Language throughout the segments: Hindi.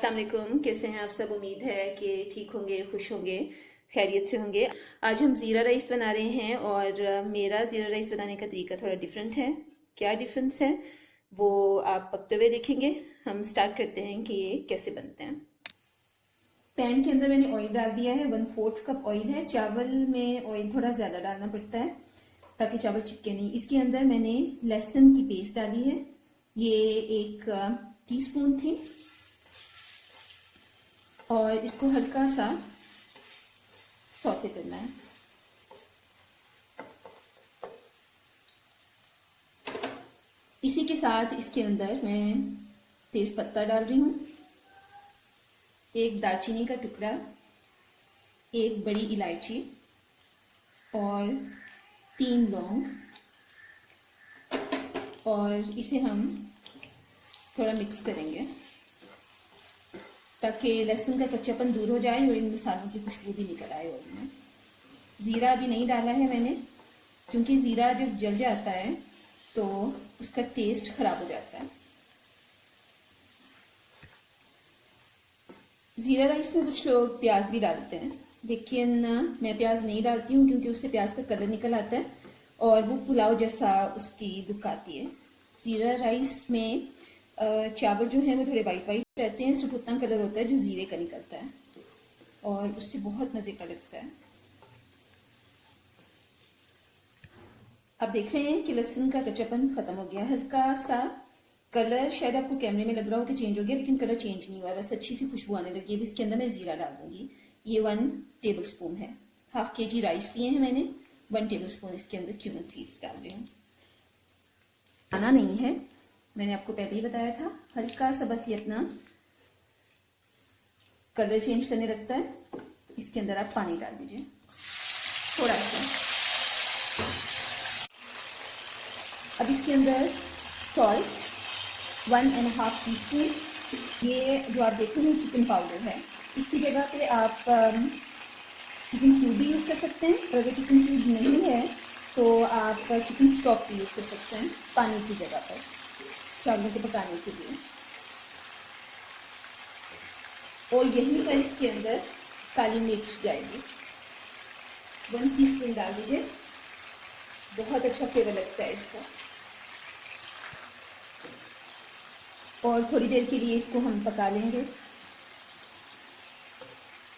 अस्सलाम वालेकुम। कैसे हैं आप सब? उम्मीद है कि ठीक होंगे, खुश होंगे, खैरियत से होंगे। आज हम ज़ीरा राइस बना रहे हैं और मेरा ज़ीरा राइस बनाने का तरीका थोड़ा डिफरेंट है। क्या डिफरेंस है वो आप पकते हुए देखेंगे। हम स्टार्ट करते हैं कि ये कैसे बनते हैं। पैन के अंदर मैंने ऑयल डाल दिया है, 1/4 कप ऑयल है। चावल में ऑयल थोड़ा ज़्यादा डालना पड़ता है ताकि चावल चिपके नहीं। इसके अंदर मैंने लहसुन की पेस्ट डाली है, ये 1 टीस्पून थी, और इसको हल्का सा सौते करना है। इसी के साथ इसके अंदर मैं तेज पत्ता डाल रही हूँ, 1 दालचीनी का टुकड़ा, 1 बड़ी इलायची और 3 लौंग, और इसे हम थोड़ा मिक्स करेंगे ताकि लहसुन का कच्चापन दूर हो जाए और इन मसालों की खुशबू भी निकल आए। और में ज़ीरा अभी नहीं डाला है मैंने, क्योंकि ज़ीरा जब जल जाता है तो उसका टेस्ट खराब हो जाता है। ज़ीरा राइस में कुछ लोग प्याज भी डालते हैं, लेकिन मैं प्याज नहीं डालती हूँ क्योंकि उससे प्याज का कलर निकल आता है और वो पुलाव जैसा उसकी लुक आती है। ज़ीरा राइस में चावल जो है वो थोड़े वाइट वाइट रहते हैं, सिर्फ उतना कलर होता है जो ज़ीरे का निकलता है और उससे बहुत मज़े का लगता है। आप देख रहे हैं कि लहसुन का कच्चापन ख़त्म हो गया। हल्का सा कलर शायद आपको कैमरे में लग रहा हो कि चेंज हो गया, लेकिन कलर चेंज नहीं हुआ है, बस अच्छी सी खुशबू आने लगी है। इसके अंदर मैं ज़ीरा डाल दूंगी। ये 1 टेबल स्पून है। ½ kg राइस लिए हैं मैंने, 1 टेबल स्पून इसके अंदर क्यूमिन सीड्स डाल रही हूँ। आना नहीं है, मैंने आपको पहले ही बताया था। हल्का सा बस ये अपना कलर चेंज करने लगता है तो इसके अंदर आप पानी डाल दीजिए थोड़ा सा। अब इसके अंदर सॉल्ट 1.5 टीस्पून। ये जो आप देख रहे हैं चिकन पाउडर है, इसकी जगह पे आप चिकन क्यूब भी यूज़ कर सकते हैं, और अगर चिकन क्यूब नहीं है तो आप चिकन स्टॉक भी यूज़ कर सकते हैं पानी की जगह पर चावलों को पकाने के लिए। और यहीं पर इसके अंदर काली मिर्च जाएगी, 1 टीस्पून डाल दीजिए, बहुत अच्छा फ्लेवर लगता है इसका। और थोड़ी देर के लिए इसको हम पका लेंगे।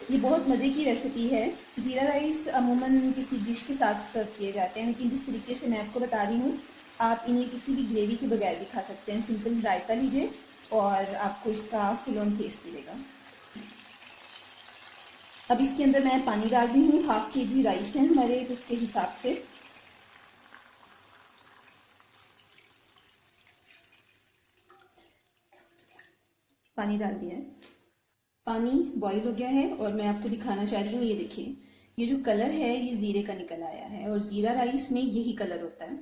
ये बहुत मज़े की रेसिपी है। ज़ीरा राइस अमूमन किसी डिश के साथ सर्व किए जाते हैं, लेकिन जिस तरीके से मैं आपको बता रही हूँ आप इन्हें किसी भी ग्रेवी के बगैर भी खा सकते हैं। सिंपल रायता लीजिए और आपको इसका फुल ऑन टेस्ट मिलेगा। अब इसके अंदर मैं पानी डाल रही हूँ, ½ kg राइस है हमारे, तो उसके हिसाब से। पानी डाल दिया है, पानी बॉईल हो गया है और मैं आपको दिखाना चाह रही हूँ। ये देखिए, ये जो कलर है ये ज़ीरे का निकल आया है, और ज़ीरा राइस में यही कलर होता है।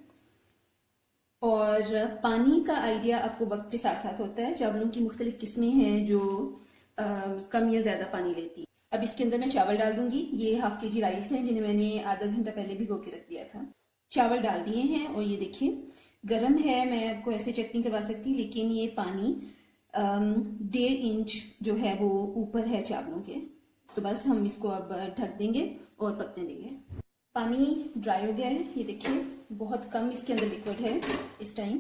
और पानी का आइडिया आपको वक्त के साथ साथ होता है। चावलों की मुख्तलिफ किस्में हैं जो कम या ज़्यादा पानी लेती है। अब इसके अंदर मैं चावल डाल दूंगी। ये ½ kg राइस है जिन्हें मैंने आधा घंटा पहले भिगो के रख दिया था। चावल डाल दिए हैं और ये देखिए गर्म है, मैं आपको ऐसे चेक नहीं करवा सकती, लेकिन ये पानी 1.5 इंच जो है वो ऊपर है चावलों के। तो बस हम इसको अब ढक देंगे और पकने देंगे। पानी ड्राई हो गया है, ये देखिए बहुत कम इसके अंदर लिक्विड है इस टाइम।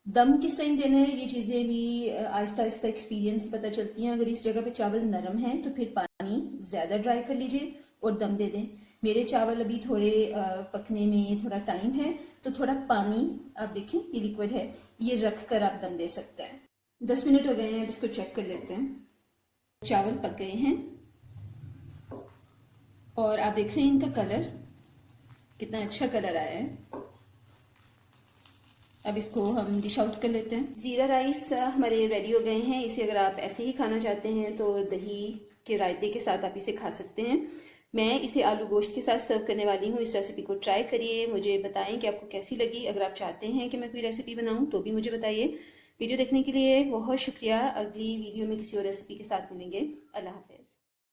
दम किस टाइम देना है ये चीज़ें भी आहिस्ता आहिस्ता एक्सपीरियंस पता चलती हैं। अगर इस जगह पे चावल नरम है तो फिर पानी ज़्यादा ड्राई कर लीजिए और दम दे दें। मेरे चावल अभी थोड़े पकने में थोड़ा टाइम है, तो थोड़ा पानी आप देखें ये लिक्विड है, ये रख कर आप दम दे सकते हैं। 10 मिनट हो गए हैं, अब इसको चेक कर लेते हैं। चावल पक गए हैं और आप देख रहे हैं इनका कलर कितना अच्छा कलर आया है। अब इसको हम डिश आउट कर लेते हैं। ज़ीरा राइस हमारे रेडी हो गए हैं। इसे अगर आप ऐसे ही खाना चाहते हैं तो दही के रायते के साथ आप इसे खा सकते हैं। मैं इसे आलू गोश्त के साथ सर्व करने वाली हूँ। इस रेसिपी को ट्राई करिए, मुझे बताएं कि आपको कैसी लगी। अगर आप चाहते हैं कि मैं कोई रेसिपी बनाऊँ तो भी मुझे बताइए। वीडियो देखने के लिए बहुत शुक्रिया। अगली वीडियो में किसी और रेसिपी के साथ मिलेंगे। अल्लाह हाफ़िज़।